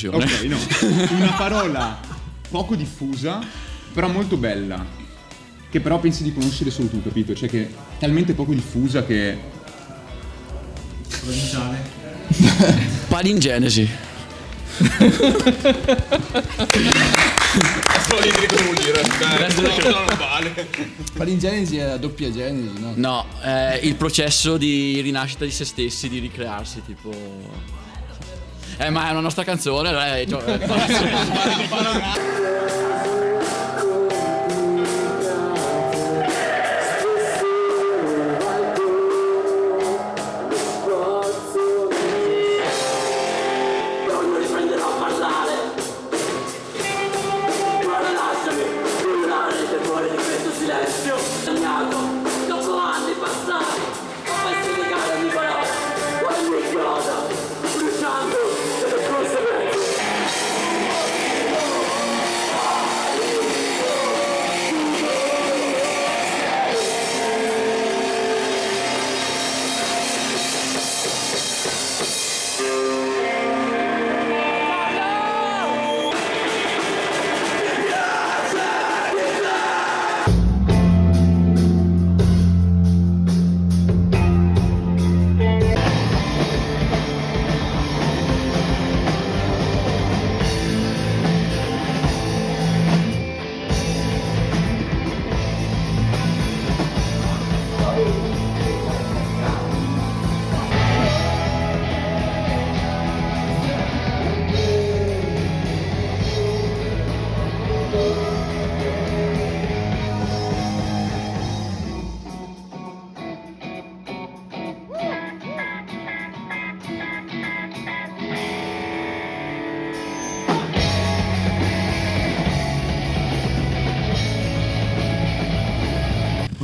Ok, no. Una parola poco diffusa, però molto bella. Che però pensi di conoscere solo tu, capito? Cioè che è talmente poco diffusa che... Provinciale. Palingenesi. Non vale. Palingenesi è la doppia genesi, no? No, è il processo di rinascita di se stessi, di ricrearsi, tipo... ma è una nostra canzone,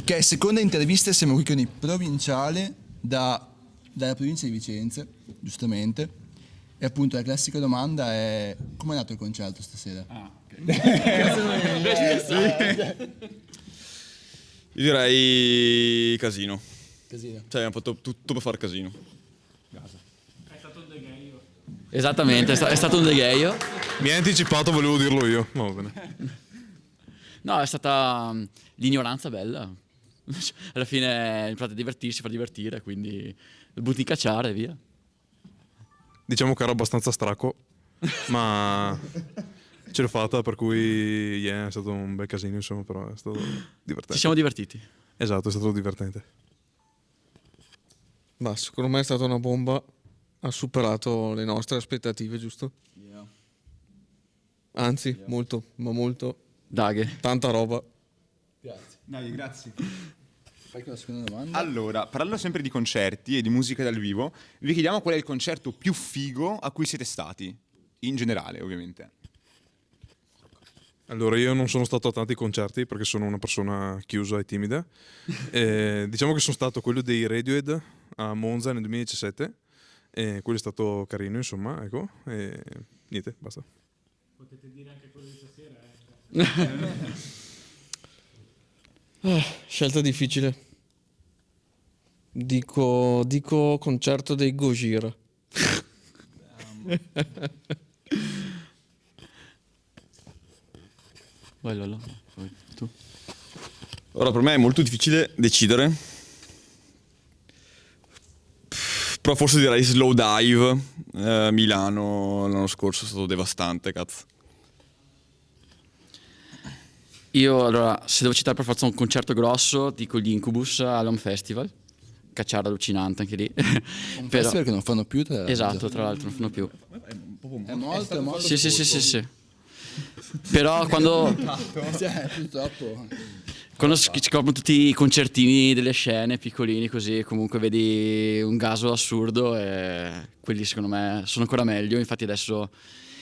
Ok, seconda intervista, siamo qui con il provinciale dalla provincia di Vicenza, giustamente. E appunto la classica domanda è: come è nato il concerto stasera? Ah, ok. Io direi casino. Casino. Cioè abbiamo fatto tutto per far casino. Esattamente, è stato un degheio. Mi hai anticipato, volevo dirlo io. Va bene. No, è stata l'ignoranza bella. Alla fine imparate a divertirsi, far divertire, quindi butti in cacciare e via. Diciamo che ero abbastanza stracco, ma ce l'ho fatta, per cui è stato un bel casino, insomma, però è stato divertente. Ci siamo divertiti. Esatto, è stato divertente. Ma secondo me è stata una bomba, ha superato le nostre aspettative, giusto? Anzi, molto, ma molto, Daghe. tanta roba. Dai, grazie. Fai con la seconda domanda. Allora, parlando sempre di concerti e di musica dal vivo, vi chiediamo qual è il concerto più figo a cui siete stati, in generale ovviamente. Allora, io non sono stato a tanti concerti perché sono una persona chiusa e timida. Diciamo che sono stato quello dei Radiohead a Monza nel 2017 e quello è stato carino, insomma, ecco. E niente, basta. Potete dire anche quello di stasera, Scelta difficile. Dico concerto dei Gojira. Vai Lollo, vai tu. Ora per me è molto difficile decidere. Però forse direi Slow Dive, Milano l'anno scorso è stato devastante, cazzo. Io allora, se devo citare per forza un concerto grosso, dico gli Incubus all'Home Festival. Cacciara allucinante anche lì. Un festival che non fanno più, tra l'altro. Esatto, tra l'altro non fanno più. È molto. Sì. Però quando Cioè, purtroppo. Quando si scoprono tutti i concertini delle scene piccolini così, comunque vedi un gaso assurdo e quelli secondo me sono ancora meglio. Infatti adesso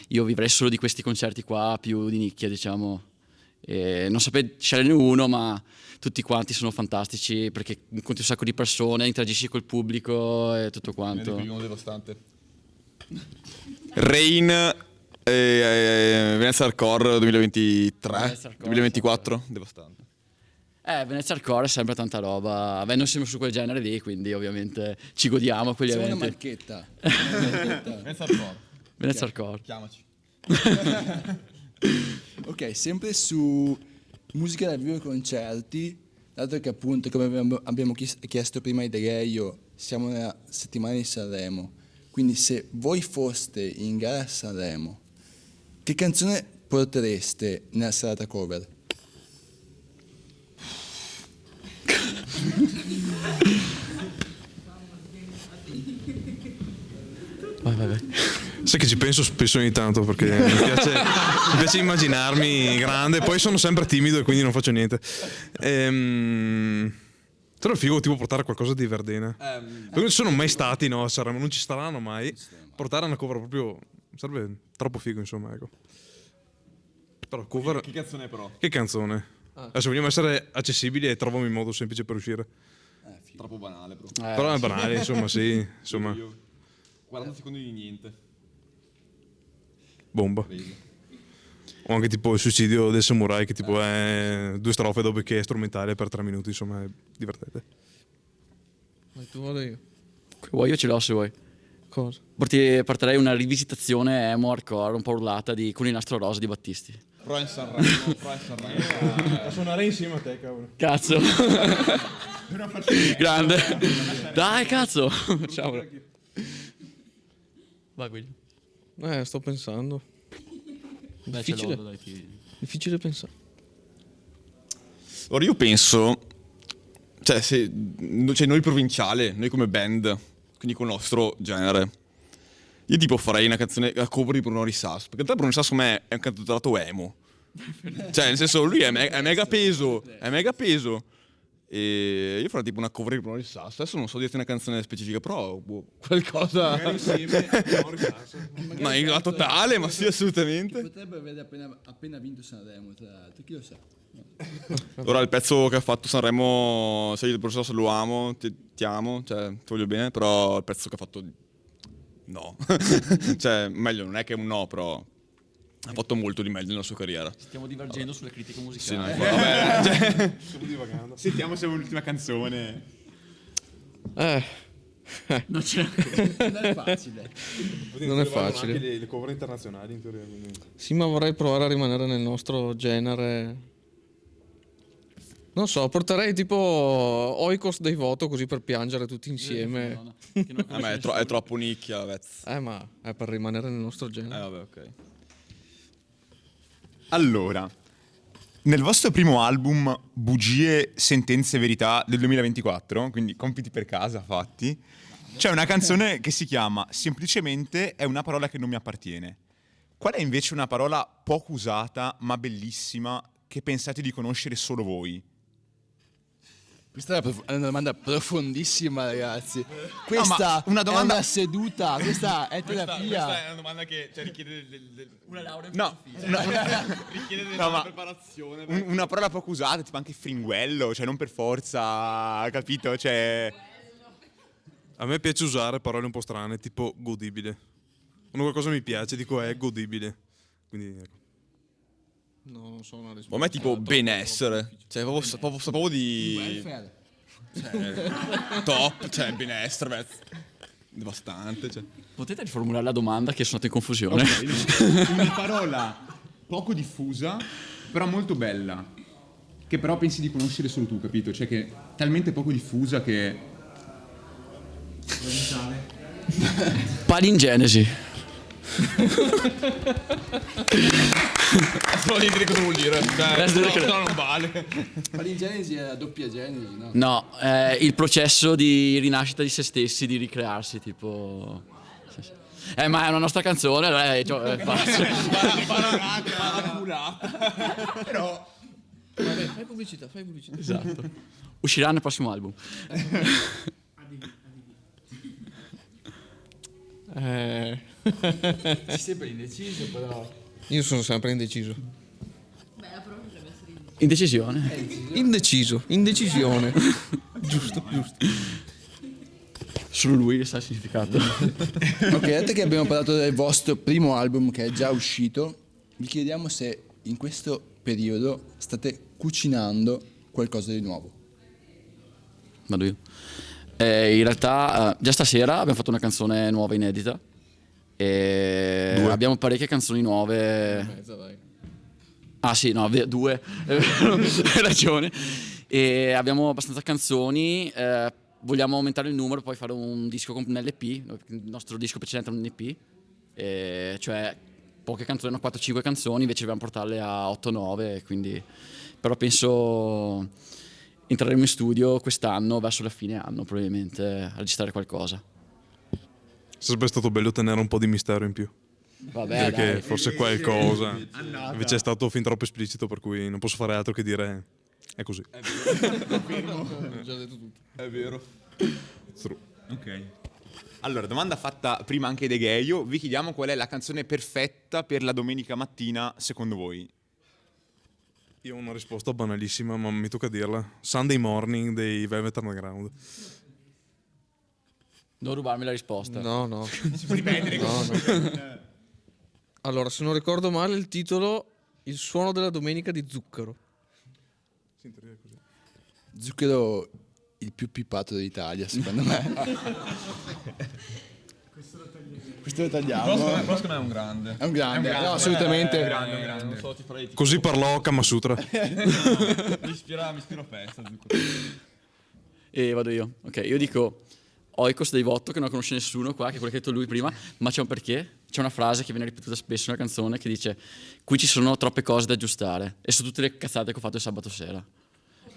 io vivrei solo di questi concerti qua, più di nicchia diciamo. E non saprei sceglierne uno, ma tutti quanti sono fantastici perché incontri un sacco di persone, interagisci col pubblico e tutto quanto. Uno devastante. Rain Venezia Hardcore 2023, Venezia Hardcore, 2024, devastante. Venezia Hardcore è sempre tanta roba. Beh, noi siamo su quel genere lì, quindi ovviamente ci godiamo quegli Siamo una eventi. marchetta. Venezia Venezia Hardcore. Chiamaci. Ok, sempre su musica dal vivo e concerti, dato che appunto, come abbiamo chiesto prima ai Dereio, siamo nella settimana di Sanremo, quindi se voi foste in gara a Sanremo, che canzone portereste nella serata cover? Vai. Sai che ci penso spesso ogni tanto perché mi piace immaginarmi grande, poi sono sempre timido e quindi non faccio niente. Però è figo tipo portare qualcosa di Verdena. Perché non ci sono mai stati, no, a Sanremo, non ci staranno mai. Portare una cover proprio sarebbe troppo figo, insomma, ecco. Però cover... Che canzone è però? Che canzone? Adesso vogliamo essere accessibili e trovami un modo semplice per uscire. Troppo banale, però. Però è banale, insomma, sì, insomma. 40 secondi di niente. Bomba. O anche tipo il suicidio del samurai, che tipo è 2 strofe dopo che è strumentale per 3 minuti, insomma, è divertente. Ma tu vado io. Vuoi, io ce l'ho se vuoi. Cosa? Porterei una rivisitazione emo hardcore un po' urlata con il nastro rosa di Battisti. Però in Sanremo. La suonerei insieme a te, cavolo. Cazzo. Grande. Dai, cazzo. Facciamolo. Vai, Guido. Sto pensando. Dai, Difficile. ce l'ho, dai, Difficile pensare. Ora io penso, cioè noi provinciale, noi come band, quindi con il nostro genere, io tipo farei una canzone a cover di Bruno Risas, perché in realtà Bruno Risas con me è un cantato emo. Cioè nel senso lui è mega peso, e io farei tipo una cover di Bruno Risas. Adesso non so dirti una canzone specifica, però qualcosa Insieme, ma in totale, ma sì, assolutamente. Potrebbe aver appena vinto Sanremo, tra l'altro, chi lo sa. Ora il pezzo che ha fatto Sanremo, sai, il professor lo amo, ti amo, cioè ti voglio bene, però il pezzo che ha fatto no. Cioè, meglio, non è che è un no, però ha fatto molto di meglio nella sua carriera. Stiamo divergendo sulle critiche Sì, musicali. no, vabbè, cioè, stiamo divagando. Sentiamo se è l'ultima canzone. Non c'è Non è facile. Non è facile. Anche le cover internazionali in teoria. Quindi. Sì, ma vorrei provare a rimanere nel nostro genere. Non so, porterei tipo Oikos dei Voto così per piangere tutti insieme. a me è troppo nicchia, Vez. Ma è per rimanere nel nostro genere. Vabbè, ok. Allora, nel vostro primo album Bugie, Sentenze e Verità del 2024, quindi compiti per casa fatti, c'è una canzone che si chiama Semplicemente è una parola che non mi appartiene. Qual è invece una parola poco usata ma bellissima che pensate di conoscere solo voi? Questa è una domanda profondissima, ragazzi. Questa una domanda- è una seduta, questa è terapia. Questa è una domanda che richiede una laurea in No, richiede No, ma- preparazione. una parola poco usata, tipo anche fringuello, cioè non per forza, capito? Cioè... A me piace usare parole un po' strane, tipo godibile. Quando qualcosa mi piace, dico è godibile. Quindi ecco. No, non so una risposta. A me è tipo benessere. Cioè, proprio di Welfare. top, cioè benessere, Vez. Devastante, cioè. Potete riformulare la domanda che sono andato in confusione? Una parola poco diffusa, però molto bella, che però pensi di conoscere solo tu, capito? Cioè che è talmente poco diffusa che... Palingenesi. Non gli dire cosa vuol dire. No, non vale. Palingenesi è la doppia genesi, no? No, è il processo di rinascita di se stessi, di ricrearsi, tipo... Sì, sì. Ma è una nostra canzone, allora è facile. Però... Vabbè, fai pubblicità. Esatto. Uscirà nel prossimo album. Sei sempre indeciso, però. Io sono sempre indeciso. Indecisione. Indecisione. giusto. Solo lui sa il significato. Ok, dato che abbiamo parlato del vostro primo album che è già uscito, vi chiediamo se in questo periodo state cucinando qualcosa di nuovo. Vado io. In realtà già stasera abbiamo fatto una canzone nuova inedita E abbiamo parecchie canzoni nuove. Mezza, dai. Ah sì, no, 2, hai ragione. E abbiamo abbastanza canzoni, vogliamo aumentare il numero, poi fare un disco con un LP, il nostro disco precedente è un EP, cioè poche canzoni, 4-5 canzoni, invece dobbiamo portarle a 8-9, quindi però penso entreremo in studio quest'anno, verso la fine anno probabilmente, a registrare qualcosa. Sarebbe stato bello tenere un po' di mistero in più. Vabbè, Perché dai. forse qualcosa. Invece è stato fin troppo esplicito, per cui non posso fare altro che dire è così. Ho già detto tutto. È vero. Ok. Allora, domanda fatta prima anche dei Geio. Vi chiediamo qual è la canzone perfetta per la domenica mattina, secondo voi? Io ho una risposta banalissima, ma mi tocca dirla. Sunday Morning dei Velvet Underground. Non rubarmi la risposta. No. No. Allora, se non ricordo male il titolo, Il suono della domenica di Zucchero. Zucchero il più pippato d'Italia, secondo me. Questo lo tagliamo. Però secondo me è un grande. È un grande, no, assolutamente. Non so, ti farei tipo... Così parlò Kamasutra. mi ispira a festa, Zucchero. E vado io. Ok, io dico Oikos dei Votto, che non conosce nessuno qua, che è quello che ha detto lui prima, ma c'è un perché. C'è una frase che viene ripetuta spesso nella canzone che dice: qui ci sono troppe cose da aggiustare. E su tutte le cazzate che ho fatto il sabato sera.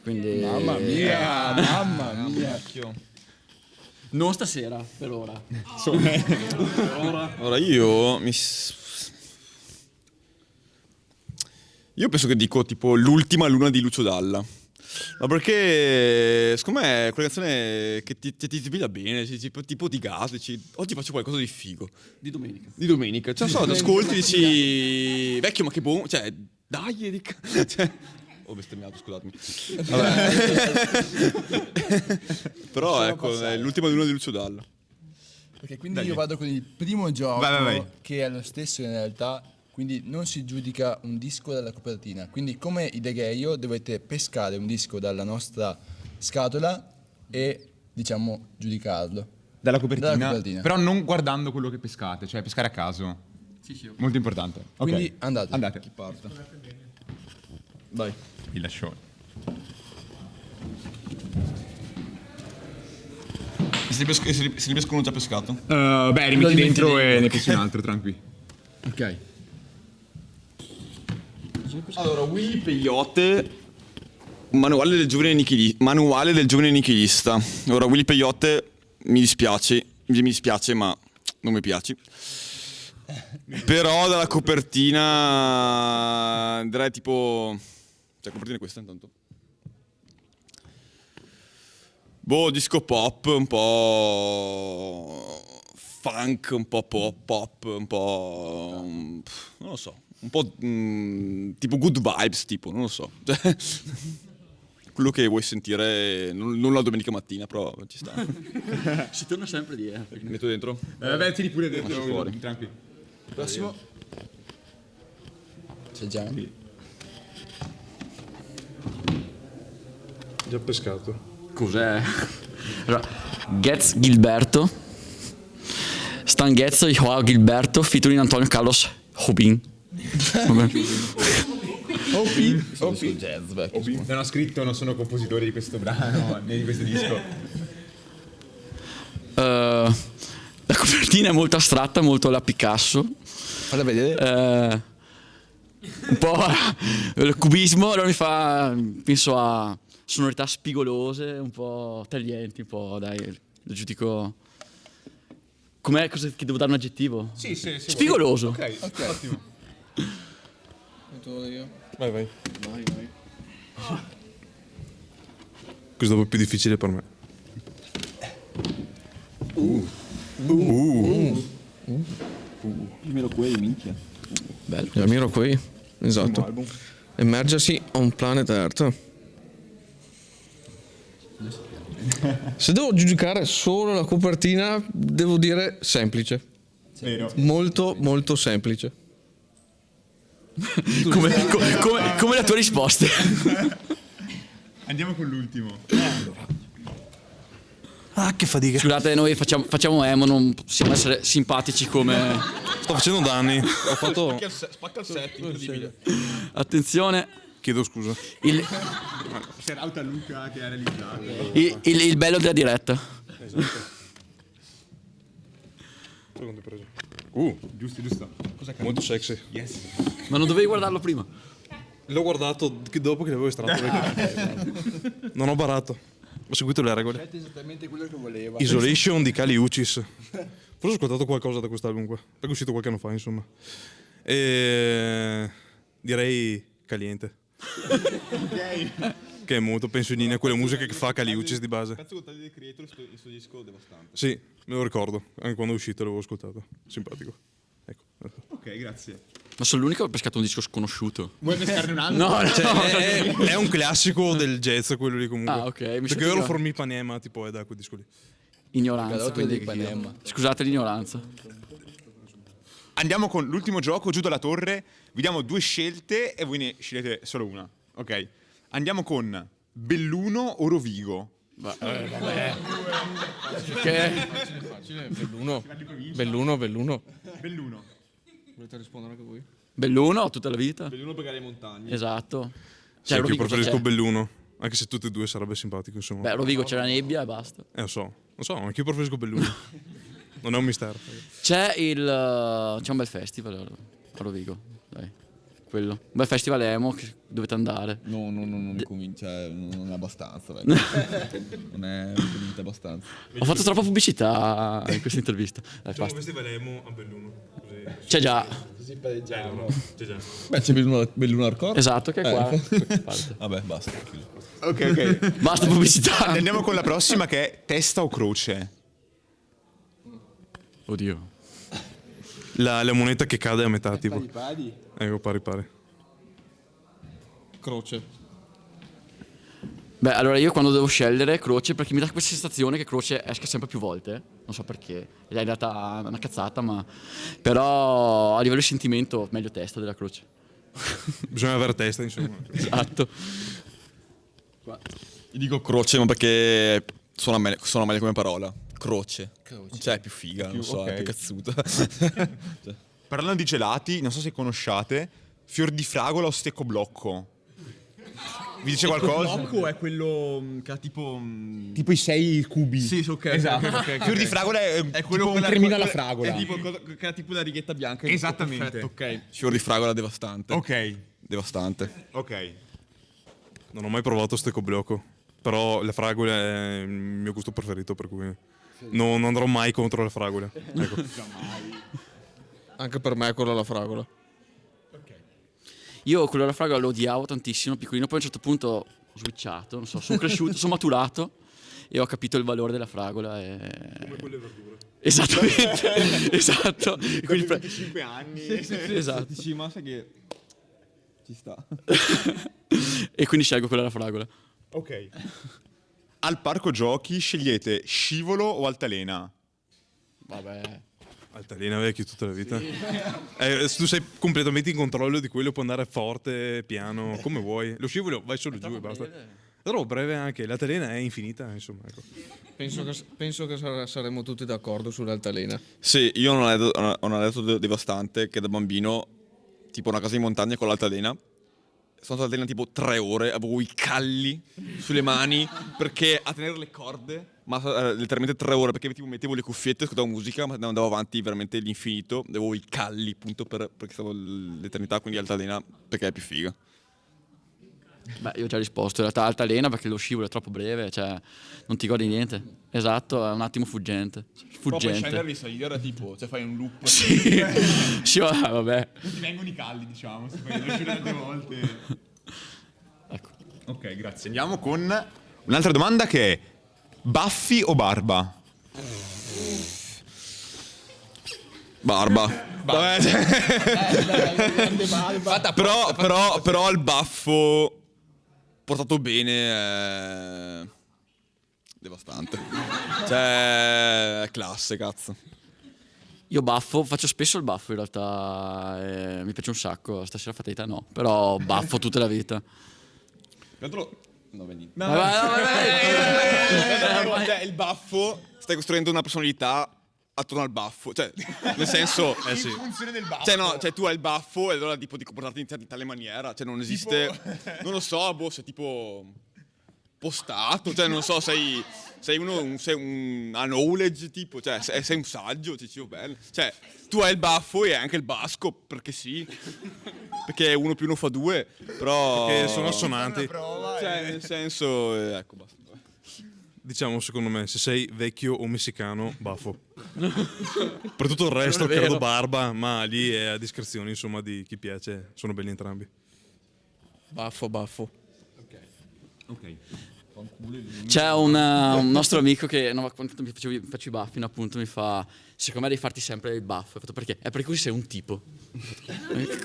Quindi... Mamma mia, mamma mia. Non stasera, per ora. Allora io io penso che dico tipo L'ultima luna di Lucio Dalla. Ma perché secondo me è quella canzone che ti sveglia bene, tipo ti gas, dici oggi faccio qualcosa di figo. Di domenica. Di domenica. Cioè, non so, ti ascolti e dici vecchio ma che buono, cioè dai, cioè, ho bestemmiato, scusatemi. Vabbè. Però ecco, è L'ultima luna di Lucio Dalla. Ok, quindi io vado con il primo gioco, Vai. che è lo stesso in realtà, quindi non si giudica un disco dalla copertina. Quindi come i The Geio dovete pescare un disco dalla nostra scatola e, diciamo, giudicarlo. Dalla copertina, Dalla copertina. però non guardando quello che pescate, cioè pescare a caso. Sì. Molto importante. Ok. Quindi andate. Chi parte? Vai. Il lascione. Se li pescono già pescato? Beh, rimetti dentro e ne peschi un altro, tranquillo. Ok. Allora, Willy Peyote, manuale del giovane nichilista. Ora, Willy Peyote, mi dispiace, ma non mi piaci. Però dalla copertina direi tipo... Cioè, copertina è questa intanto. Boh, disco pop, un po' funk, un po' pop, un po'... non lo so. Un po' tipo good vibes, tipo, non lo so. Quello che vuoi sentire, non la domenica mattina, però ci sta. Si torna sempre lì, Metto dentro? Beh, tiri pure dentro, fuori. tranquillo. Prossimo. C'è già. Già pescato. Cos'è? Allora, Getz Gilberto. Stan Getz e Joao Gilberto, featuring Antonio Carlos Jobim. OP jazz, Non ho scritto, non sono compositore di questo brano, né di questo disco. La copertina è molto astratta, molto alla Picasso. Falla vedere. Un po' il cubismo, allora mi fa, penso a sonorità spigolose, un po' taglienti, un po', dai, lo giudico. Com'è? Che devo dare un aggettivo? Sì. Spigoloso. Ok, ottimo. Metto io. Vai. Questo dopo è più difficile per me. Jamiroquai, minchia. Bello. Jamiroquai, esatto. Emergency on Planet Earth. Se devo giudicare solo la copertina, devo dire semplice. Vero. Molto, molto semplice. Come la tua risposta? Andiamo con l'ultimo. Ah, che fatica. Scusate, noi facciamo emo, non possiamo essere simpatici come... Sto facendo danni. Ho fatto... Spacca il set, incredibile. Attenzione, Chiedo scusa. il, Serauta Luca che ha realizzato. il bello della diretta. Secondo preso. Giusto. Molto sexy. Yes. Ma non dovevi guardarlo prima? L'ho guardato dopo che l'avevo estratto. Non ho barato. Ho seguito le regole. È esattamente quello che voleva. Isolation di Kali Uchis. Forse ho ascoltato qualcosa da quest'album qua. Perché è uscito qualche anno fa, insomma. E... direi Caliente. Che è molto, penso in linea quelle musiche che fa Kali Uchis di base. Cazzo, con di Creator, il suo disco devastante. Sì, me lo ricordo. Anche quando è uscito l'avevo ascoltato. Simpatico. Ecco. Ok, grazie. Ma sono l'unico che ho pescato un disco sconosciuto. Vuoi pescarne un altro? No, no. È un classico del jazz quello lì comunque. Ah, ok, mi The sento Girl già. from Ipanema tipo è da quel disco lì. Ignoranza, Cadotto quindi di Ipanema. scusate l'ignoranza. Andiamo con l'ultimo gioco, giù dalla torre. Vi diamo 2 scelte e voi ne scegliete solo una. Ok. Andiamo con Belluno o Rovigo. Che? Facile, Belluno. Belluno. Volete rispondere anche voi? Belluno tutta la vita. Belluno perché le montagne. Esatto. Sì, anche io Rovigo preferisco c'è. Belluno. Anche se tutte e due sarebbe simpatico, insomma. Beh, Rovigo c'è la nebbia e basta. Lo so, anche io preferisco Belluno. Non è un mistero. C'è un bel festival a Rovigo, dai. Quello. Un bel festival emo che dovete andare. No, non mi convince, non è abbastanza. Non è convinto abbastanza. Ho fatto troppa pubblicità in questa intervista. Dai, basta. festival emo a Belluno. C'è già. C'è già. Beh, c'è Belluno Hardcore. Esatto, che è qua. Parte. Vabbè, basta. Ok. Basta pubblicità. Andiamo con la prossima che è testa o croce. Oddio. La moneta che cade a metà, tipo. Padi. Ecco, pari. Croce. Beh, allora io quando devo scegliere croce, perché mi dà questa sensazione che croce esca sempre più volte, non so perché, ed è in realtà una cazzata, ma però a livello di sentimento meglio testa della croce. Bisogna avere testa, insomma. Esatto. Io dico croce, ma perché suona meglio come parola. Croce. Cioè, è più figa, non so, ok. è più cazzuta. Parlando di gelati, non so se conosciate, fior di fragola o stecco blocco. Vi dice qualcosa? Blocco è quello che ha tipo... Tipo i 6 cubi. Sì, ok. Esatto. ok. Fior di fragola è quello tipo un quella- cremino alla quella- fragola. È tipo che ha tipo la righetta bianca. Esattamente. Perfetto, ok. Fior di fragola devastante. Ok. Devastante. Ok. Non ho mai provato stecco blocco. Però la fragola è il mio gusto preferito, per cui non andrò mai contro la fragola. Ecco. Anche per me è quella la fragola. Io quello della fragola lo odiavo tantissimo, piccolino, poi a un certo punto ho switchato, non so, sono cresciuto, sono maturato e ho capito il valore della fragola. Come quelle verdure. Esattamente, esatto. Quindi 25 anni. esatto. Sì, ma sai che... Ci sta. E quindi scelgo quella della fragola. Ok. Al parco giochi scegliete scivolo o altalena? Vabbè. Altalena vecchio tutta la vita. Se tu sei completamente in controllo di quello, puoi andare forte, piano, come vuoi. Lo scivolo vai solo giù e basta. Però breve anche, l'altalena è infinita, insomma. Ecco. Penso che saremo tutti d'accordo sull'altalena. Sì, io ho un aneddoto devastante che da bambino, tipo una casa in montagna con l'altalena, sono stato all'altalena tipo 3 ore, avevo i calli sulle mani perché a tenere le corde, ma letteralmente 3 ore perché tipo mettevo le cuffiette, ascoltavo musica, ma andavo avanti veramente all'infinito, avevo i calli appunto perché stavo l'eternità, quindi altalena perché è più figa. Beh, io ho già risposto, in realtà altalena perché lo scivolo è troppo breve, cioè non ti godi niente. Esatto, è un attimo fuggente. di salire tipo, cioè fai un loop. Sì, sì, vabbè. Non ti vengono i calli, diciamo, se fai le tante volte. Ecco. Ok, grazie. Andiamo con un'altra domanda che è baffi o barba? Barba. Però il baffo portato bene è devastante. Cioè, è classe, cazzo. Io baffo, faccio spesso il baffo in realtà, mi piace un sacco, stasera fatalità no, però baffo tutta la vita. Tra l'altro, No, niente. Vai, vai, vai, vai. Cioè, il baffo, stai costruendo una personalità attorno al baffo, cioè, nel senso... In funzione del baffo. Cioè, no, cioè tu hai il baffo e allora tipo di comportarti in tale maniera, cioè non esiste... Non lo so, boh, sei tipo... postato, cioè non so, sei un knowledge tipo, cioè sei un saggio, bello. Cioè, tu hai il baffo e anche il basco, perché sì. Perché 1 più 1 fa 2, però... Che sono assonanti. Cioè, nel senso, ecco, basta. Diciamo, secondo me, se sei vecchio o messicano, baffo. Per tutto il resto, Non è vero. credo barba, ma lì è a discrezione, insomma, di chi piace. Sono belli entrambi. Baffo, baffo. Ok. C'è un nostro amico che no, quando faccio i baffi, no, appunto, mi fa: secondo me devi farti sempre il baffo. Ho fatto, perché? È perché così sei un tipo.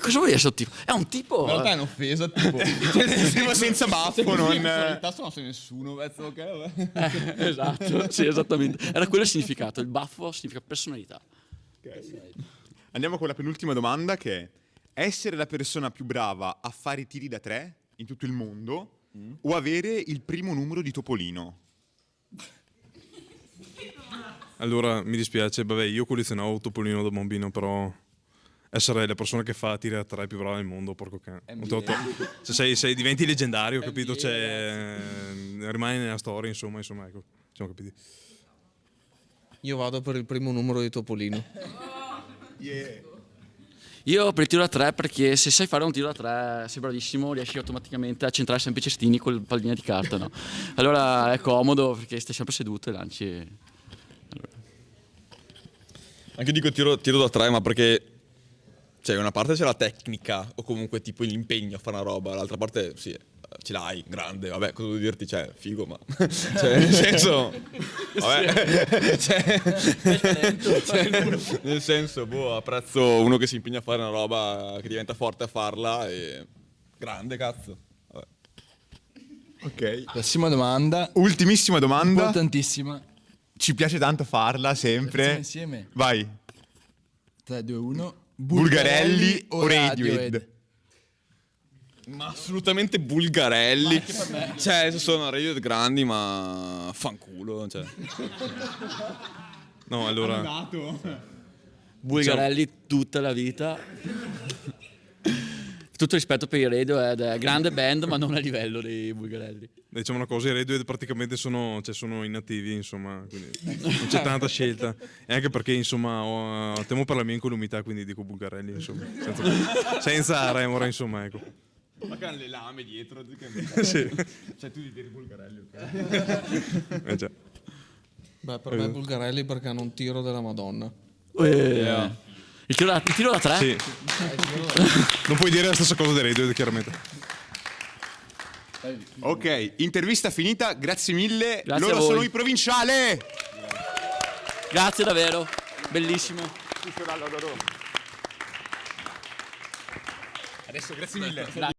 Cosa vuoi essere un tipo? È un tipo. In realtà è un'offesa, tipo... Tipo senza baffo, non... In tasto non sei nessuno, pezzo, ok, vabbè. Esatto, sì, esattamente. Era quello il significato. Il baffo significa personalità. Andiamo con la penultima domanda, che è: essere la persona più brava a fare i tiri da 3 in tutto il mondo o avere il primo numero di Topolino? Allora, mi dispiace, vabbè, io collezionavo Topolino da bambino, però essere la persona che fa tiri a 3 più brava del mondo, porco cane. Se sei diventi leggendario, capito? Cioè, rimani nella storia, insomma, ecco, siamo capiti. Io vado per il primo numero di Topolino. Io per il tiro da 3, perché se sai fare un tiro da 3 sei bravissimo, riesci automaticamente a centrare sempre i cestini col pallina di carta, no? Allora è comodo perché stai sempre seduto e lanci. Anche io dico tiro da 3, ma perché... Cioè, una parte c'è la tecnica, o comunque tipo l'impegno a fare una roba, l'altra parte, sì, ce l'hai, grande, vabbè, cosa devo dirti? Cioè, figo, ma... Cioè, nel senso... Vabbè, nel senso, boh, apprezzo uno che si impegna a fare una roba, che diventa forte a farla, e... Grande, cazzo. Vabbè. Ok. Prossima domanda, Ultimissima domanda. importantissima. Ci piace tanto farla, sempre. Facciamo insieme. Vai. 3, 2, 1. Bulgarelli o Radiohead? Ma assolutamente Bulgarelli. Cioè, sono Radiohead grandi, ma... Fanculo, cioè. No, allora, Bulgarelli tutta la vita. Tutto rispetto per i Radiohead, è grande band ma non a livello dei Bulgarelli. diciamo una cosa, i Radiohead praticamente sono inattivi, insomma, quindi non c'è tanta scelta. E anche perché, insomma, temo per la mia incolumità, quindi dico Bulgarelli, insomma, senza remora, insomma, ecco. Ma che hanno le lame dietro. Sì. Cioè, tu devi dire Bulgarelli, ok? Già. Beh, per me Bulgarelli perché hanno un tiro della Madonna. Il tiro da 3? Sì. Non puoi dire la stessa cosa dei Radiohead, chiaramente. Ok, intervista finita, grazie mille. Grazie a Loro voi. sono i Provinciale. Grazie davvero, bellissimo. Adesso grazie mille.